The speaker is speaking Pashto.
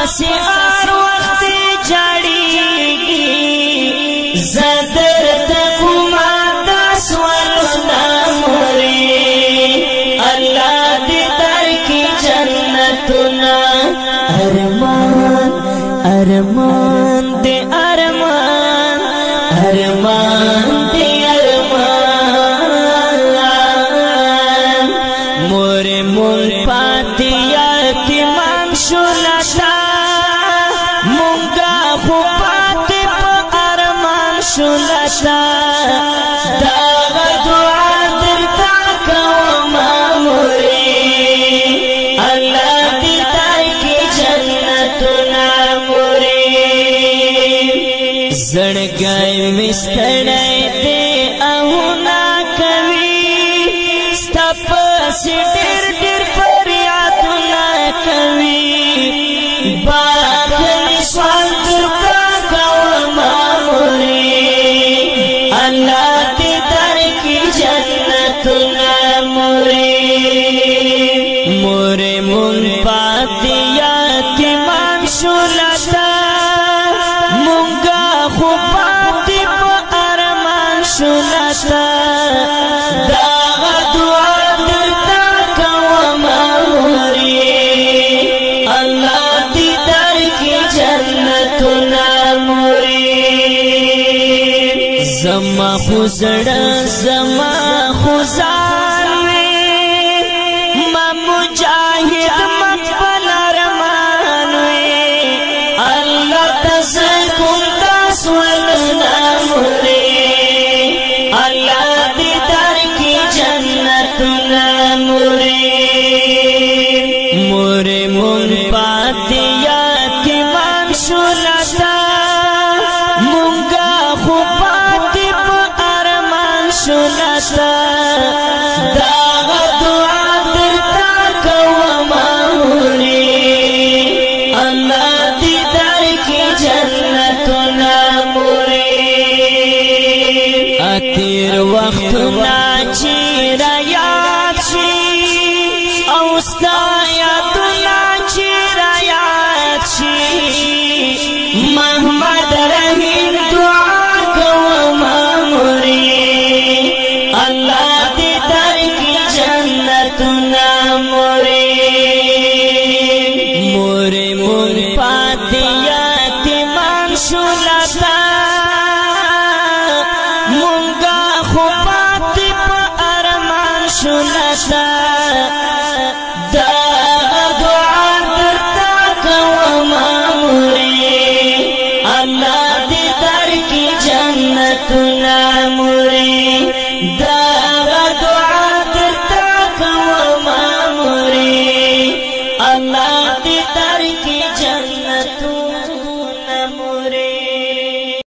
پسی هر وخت جړیږي زدر تکوما داس ورنا موري الله دې درکې جنتنا ارمان ارمان دې ارمان ارمان دې ارمان مور مون پاتې یتیمان شولتا مونږه خو پاتې په ارمان شولتا دا دعا درته کوم موري الله دې درکې جنتنا موري زړګی مې ستړی دی او نا کوي ستا پسې ډېر ډېر فریادونه کوي باغلی سوال درته کوم موري الله دې درکې جنتونه موري مورې مونږ پاتې یتیمان شولتا مونږه خو پاتې په ارمان شولتا دغه دعا درته کوم موري الله دې درکې جنتونه موري زما خو زړه زما خو ځان وي ما مجاهد مقبل ارمان وي الله تزکم داس ولنا موري الله دې درکې جنتنا موري مورې مونږ پاتې یتیمان شولتا مونږه خو پاتې په ارمان شولتا دغه دعا درته کوم موري الله دې درکې جنتنا موري اتیر وختونه چې را یاد شي او ستا یادونه چې را یاد شي محمد رحیم دعا کوم موري الله دې درکې جنتنا موري مورې مونږ پاتې یتیمان شولتا مونږه خو پاتې په ارمان شولتا